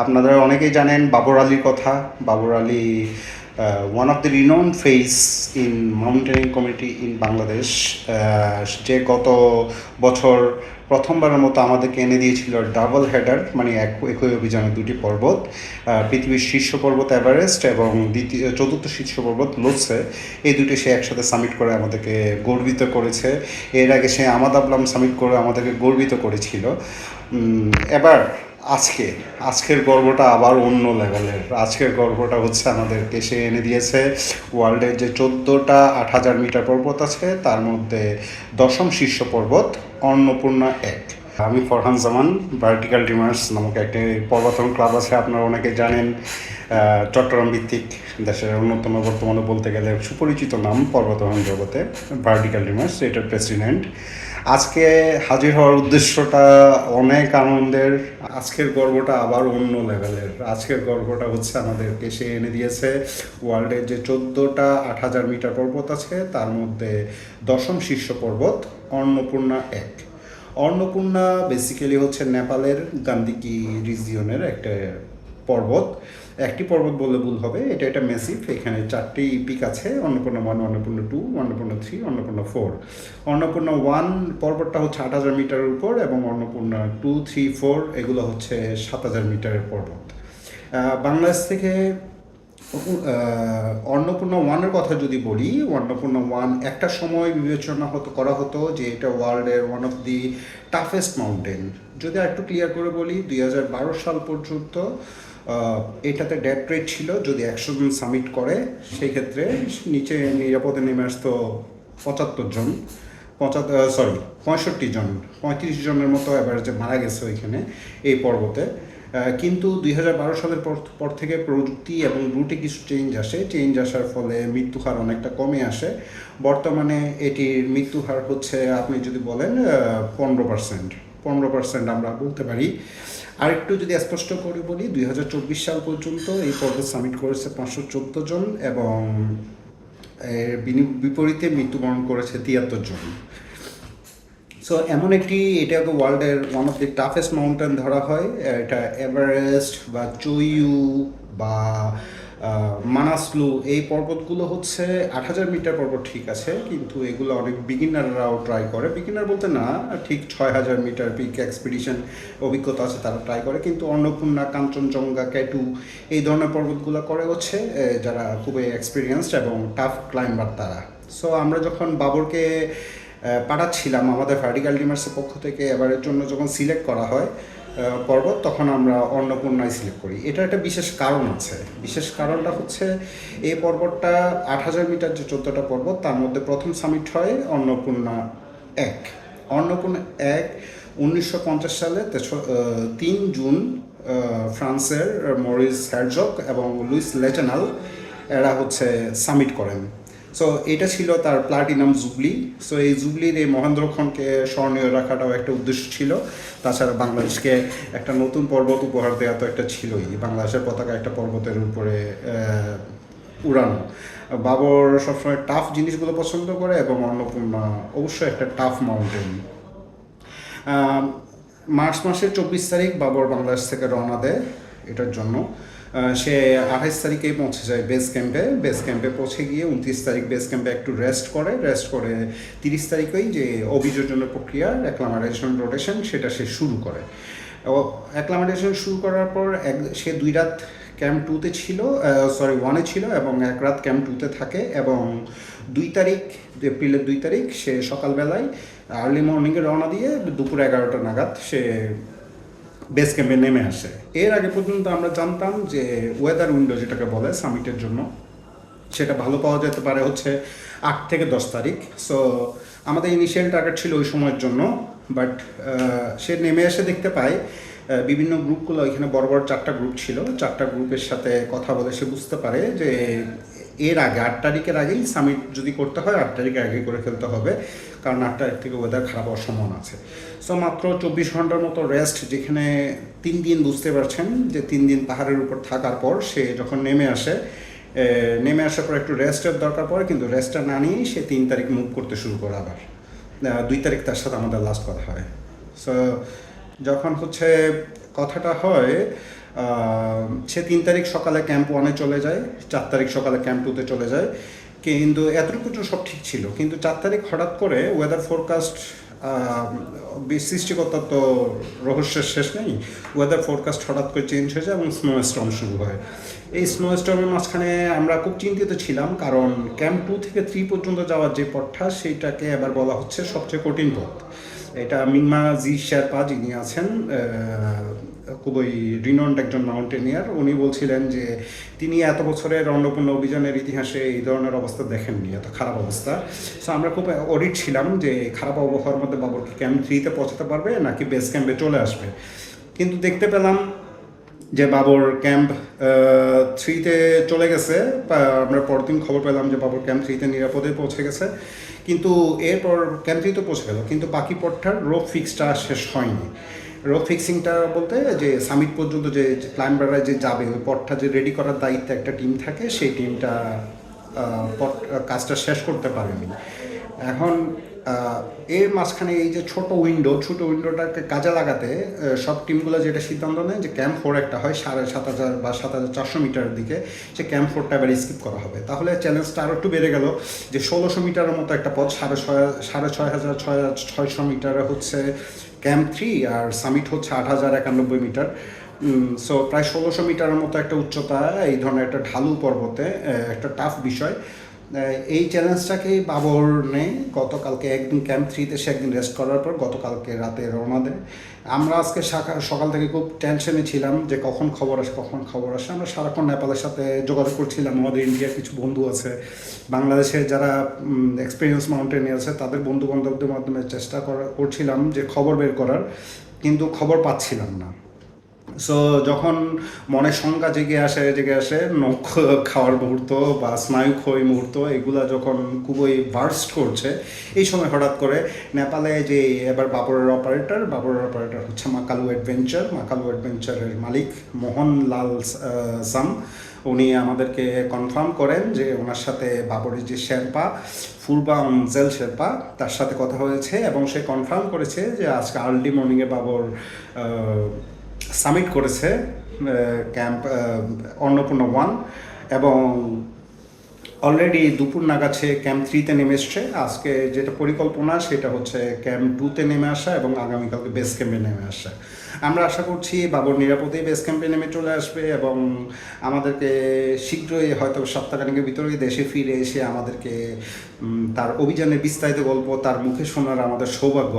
আপনারা অনেকেই জানেন বাবর আলীর কথা। Babar Ali one of the renowned face in mountaineering community in Bangladesh, যে গত বছর প্রথমবারের মতো আমাদেরকে এনে দিয়েছিল ডাবল হেডার, মানে একই অভিযানে দুটি পর্বত, পৃথিবীর শীর্ষ পর্বত এভারেস্ট এবং চতুর্থ শীর্ষ পর্বত লোৎসে। এই দুটি সে একসাথে সামিট করে আমাদেরকে গর্বিত করেছে। এর আগে সে আমাদ আবলাম সামিট করে আমাদেরকে গর্বিত করেছিল। এবার আজকের গর্বটা আবার অন্য লেভেলের। আজকের গর্বটা হচ্ছে আমাদেরকে সে এনে দিয়েছে ওয়ার্ল্ডের যে 14টা 8,000 মিটার পর্বত আছে তার মধ্যে 10ম শীর্ষ পর্বত অন্নপূর্ণা 1। আমি ফরহান জামান, ভার্টিক্যাল ড্রিমার্স নামক একটি পর্বতারোহণ ক্লাব আছে, আপনারা অনেকে জানেন। চট্টগ্রাম ভিত্তিক দেশের অন্যতম, বর্তমানে বলতে গেলে সুপরিচিত নাম পর্বতারোহণ জগতে, ভার্টিক্যাল ড্রিমার্স, এটার প্রেসিডেন্ট। আজকে হাজির হওয়ার উদ্দেশ্যটা অনেক আনন্দের। আজকের গর্বটা আবার অন্য লেভেলের। আজকের গর্বটা হচ্ছে আমাদেরকে সে এনে দিয়েছে ওয়ার্ল্ডের যে 14টা 8,000 মিটার পর্বত আছে তার মধ্যে 10ম শীর্ষ পর্বত অন্নপূর্ণা 1। অন্নপূর্ণা বেসিক্যালি হচ্ছে নেপালের গান্দিকি রিজিয়নের একটা পর্বত। একটি পর্বত বললে ভুল হবে, এটা ম্যাসিভ। এখানে 4টি পিক আছে: অন্নপূর্ণা 1, অন্নপূর্ণা 2, অন্নপূর্ণা 3, অন্নপূর্ণা 4। অন্নপূর্ণা 1 পর্বতটা হচ্ছে 8,000 মিটারের উপর এবং অন্নপূর্ণা 2, 3, 4 এগুলো হচ্ছে 7,000 মিটারের পর্বত। বাংলাদেশ থেকে অন্নপূর্ণা 1-এর কথা যদি বলি, অন্নপূর্ণা 1 একটা সময় বিবেচনা করা হতো যে এটা ওয়ার্ল্ডের one of the toughest mountain. যদি আর একটু ক্লিয়ার করে বলি, 2012 সাল পর্যন্ত এটাতে ডেথ রেট ছিল যদি 100 জন সামিট করে, সেই ক্ষেত্রে নিচে নিরাপদে নেমে আসতো 75 জন, 65 জন, 35 জনের মতো অ্যাভারেজে মারা গেছে ওইখানে এই পর্বতে। কিন্তু 2012 সালের পর থেকে প্রযুক্তি এবং রুটে কিছু চেঞ্জ আসার ফলে মৃত্যুহার অনেকটা কমে আসে। বর্তমানে এটির মৃত্যুহার হচ্ছে, আপনি যদি বলেন 15% আমরা বলতে পারি। আরেকটু যদি স্পষ্ট করে বলি, 2024 সাল পর্যন্ত এই পর্বত সামিট করেছে 514 জন এবং এর বিপরীতে মৃত্যুবরণ করেছে 73 জন। সো এমন একটি, এটাকে ওয়ার্ল্ডের one of the toughest mountain ধরা হয়। এটা এভারেস্ট বা চৈয়ু বা মানাসলু, এই পর্বতগুলো হচ্ছে 8,000 মিটার পর্বত, ঠিক আছে, কিন্তু এগুলো অনেক বিগিনাররাও ট্রাই করে। বিগিনার বলতে না, ঠিক 6,000 মিটার পিক এক্সপিডিশন অভিজ্ঞতা আছে তারা ট্রাই করে। কিন্তু অন্নপূর্ণা, কাঞ্চনজঙ্ঘা, কেটু এই ধরনের পর্বতগুলো করে হচ্ছে যারা খুবই এক্সপিরিয়েন্সড এবং টাফ ক্লাইম্বার তারা। সো আমরা যখন বাবরকে পাঠাচ্ছিলাম আমাদের ভার্টিক্যাল ড্রিমার্সের পক্ষ থেকে এবারের জন্য যখন সিলেক্ট করা হয় পর্বত, তখন আমরা অন্নপূর্ণায় সিলেক্ট করি। এটার একটা বিশেষ কারণ আছে। বিশেষ কারণটা হচ্ছে এই পর্বতটা 8,000 মিটার যে 14টা পর্বত তার মধ্যে প্রথম সামিট হয় অন্নপূর্ণা 1। অন্নপূর্ণা 1 1950 সালে 3 জুন ফ্রান্সের মরিস হেরজগ এবং লুইস লেটেনাল এরা হচ্ছে সামিট করেন। সো এটা ছিল তার প্লাটিনাম জুবলি। সো এই জুবলির এই মহেন্দ্রক্ষণকে স্মরণীয় রাখাটাও একটা উদ্দেশ্য ছিল। তাছাড়া বাংলাদেশকে একটা নতুন পর্বত উপহার দেওয়া তো একটা ছিলই, বাংলাদেশের পতাকা একটা পর্বতের উপরে উড়ানো। বাবর সবসময় টাফ জিনিসগুলো পছন্দ করে এবং অন্নপূর্ণা অবশ্যই একটা টাফ মাউন্টেন। মার্চ মাসের 24 তারিখ বাবর বাংলাদেশ থেকে রওনা দেয় এটার জন্য। সে 28 তারিখেই পৌঁছে যায় বেস ক্যাম্পে পৌঁছে গিয়ে 29 তারিখ বেস ক্যাম্পে একটু রেস্ট করে 30 তারিখেই যে অভিযোজনের প্রক্রিয়া, অ্যাক্লামাডেশন রোটেশন, সেটা সে শুরু করে। অ্যাক্লামাডেশন শুরু করার পর সে 2 রাত ক্যাম্প 2-তে ছিল, 1-এ ছিল এবং 1 রাত ক্যাম্প 2-তে থাকে এবং 2 তারিখ, এপ্রিলের 2 তারিখ সে সকালবেলায় আর্লি মর্নিংয়ে রওনা দিয়ে দুপুর 11টা নাগাদ সে বেস ক্যাম্পে নেমে আসে। এর আগে পর্যন্ত আমরা জানতাম যে ওয়েদার উইন্ডো যেটাকে বলে সামিটের জন্য, সেটা ভালো পাওয়া যেতে পারে হচ্ছে 8 থেকে 10 তারিখ। সো আমাদের ইনিশিয়াল টার্গেট ছিল ওই সময়ের জন্য, বাট সে নেমে এসে দেখতে পায় বিভিন্ন গ্রুপগুলো, এখানে বড় 4টা গ্রুপ ছিল, 4টা গ্রুপের সাথে কথা বলে সে বুঝতে পারে যে এর আগে 8 তারিখের আগেই সামিট যদি করতে হয় 8 তারিখের আগেই করে ফেলতে হবে, কারণ 8 তারিখ থেকে ওয়েদার খারাপ হওয়ার সম্ভাবনা আছে। সো মাত্র 24 ঘন্টার মতো রেস্ট, যেখানে 3 দিন, বুঝতে পারছেন যে 3 দিন পাহাড়ের উপর থাকার পর সে যখন নেমে আসার পর একটু রেস্টের দরকার পড়ে, কিন্তু রেস্টটা না নিয়েই সে 3 তারিখ মুভ করতে শুরু করে। আবার 2 তারিখ তার সাথে আমাদের লাস্ট কথা হয়। সো যখন হচ্ছে কথাটা হয় সে 3 তারিখ সকালে ক্যাম্প 1-এ চলে যায়, 4 তারিখ সকালে ক্যাম্প 2-তে চলে যায়। কিন্তু এতটুকু তো সব ঠিক ছিল, কিন্তু 4 তারিখ হঠাৎ করে ওয়েদার ফোরকাস্ট, সৃষ্টিকর্তার তো রহস্যের শেষ নেই, ওয়েদার ফোরকাস্ট হঠাৎ করে চেঞ্জ হয়ে যায় এবং স্নো স্টর্ম শুরু হয়। এই স্নো স্টর্মের মাঝখানে আমরা খুব চিন্তিত ছিলাম, কারণ ক্যাম্প 2 থেকে 3 পর্যন্ত যাওয়ার যে পথটা সেইটাকে এবার বলা হচ্ছে সবচেয়ে কঠিন পথ। এটা মিংমা জি শেরপা যিনি আছেন, খুবই রিনন্ড একজন মাউন্টেনিয়ার, উনি বলছিলেন যে তিনি এত বছরের অন্নপূর্ণা অভিযানের ইতিহাসে এই ধরনের অবস্থা দেখেননি, এত খারাপ অবস্থা। সো আমরা খুব অডিট ছিলাম যে খারাপ আবহাওয়ার মধ্যে বাবর কি ক্যাম্প 3-তে পৌঁছাতে পারবে নাকি বেস ক্যাম্পে চলে আসবে। কিন্তু দেখতে পেলাম যে বাবর ক্যাম্প 3-তে চলে গেছে। আমরা পরদিন খবর পেলাম যে বাবর ক্যাম্প 3-তে নিরাপদে পৌঁছে গেছে। কিন্তু এরপর ক্যাম্প 3-তে পৌঁছে গেল, কিন্তু বাকি পথটার রোপ ফিক্সটা শেষ হয়নি। রোপ ফিক্সিংটা বলতে যে সামিট পর্যন্ত যে ক্লাইম্বাররা যে যাবে ওই পথটা যে রেডি করার দায়িত্বে একটা টিম থাকে, সেই টিমটা কাজটা শেষ করতে পারেনি। এখন এর মাঝখানে এই যে ছোট উইন্ডোটাকে কাজে লাগাতে সব টিমগুলো যেটা সিদ্ধান্ত নেয় যে ক্যাম্প 4 একটা হয় 7,500 বা 7,400 মিটারের দিকে, সে ক্যাম্প 4টা এবার স্কিপ করা হবে। তাহলে চ্যালেঞ্জটা আরও একটু বেড়ে গেল যে 1600 মিটারের মতো একটা পথ, 6,600 মিটারে হচ্ছে ক্যাম্প 3 আর সামিট হচ্ছে 8,091 মিটার। সো প্রায় 1600 মিটারের মতো একটা উচ্চতা, এই ধরনের একটা ঢালু পর্বতে একটা টাফ বিষয়। এই চ্যালেঞ্জটাকেই বাবর নেই গতকালকে, একদিন ক্যাম্প 3-তে সে একদিন রেস্ট করার পর গতকালকে রাতে রওনা দেয়। আমরা আজকে সকাল থেকে খুব টেনশনে ছিলাম যে কখন খবর আসে। আমরা সারাক্ষণ নেপালের সাথে যোগাযোগ করছিলাম, আমাদের ইন্ডিয়ার কিছু বন্ধু আছে, বাংলাদেশে যারা এক্সপিরিয়েন্স মাউন্টেনিয়ার আছে তাদের বন্ধু বান্ধবদের মাধ্যমে চেষ্টা করছিলাম যে খবর বের করার, কিন্তু খবর পাচ্ছিলাম না। সো যখন মনে শঙ্কা জেগে আসে নখ খাওয়ার মুহূর্ত বা স্নায়ুক্ষয় মুহূর্ত এগুলা যখন খুবই ভার্স্ট করছে, এই সময় হঠাৎ করে নেপালে যে এবার বাবরের অপারেটর হচ্ছে মাকালু অ্যাডভেঞ্চারের মালিক মোহনলাল সাম, উনি আমাদেরকে কনফার্ম করেন যে ওনার সাথে বাবরের যে শেরপা ফুরবা অঞ্জেল শেরপা তার সাথে কথা হয়েছে, এবং সে কনফার্ম করেছে যে আজকে আর্লি মর্নিংয়ে বাবর সামিট করেছে ক্যাম্প অন্নপূর্ণা 1, এবং অলরেডি দুপুর নাগাদ সে ক্যাম্প 3-তে নেমে এসছে। আজকে যেটা পরিকল্পনা সেটা হচ্ছে ক্যাম্প 2-তে নেমে আসা এবং আগামীকালকে বেস ক্যাম্পে নেমে আসা। আমরা আশা করছি বাবর নিরাপদেই বেস ক্যাম্পে নেমে চলে আসবে এবং আমাদেরকে শীঘ্রই হয়তো সপ্তাহখানেকের ভিতরেই দেশে ফিরে এসে আমাদেরকে তার অভিযানের বিস্তারিত গল্প তার মুখে শোনার আমাদের সৌভাগ্য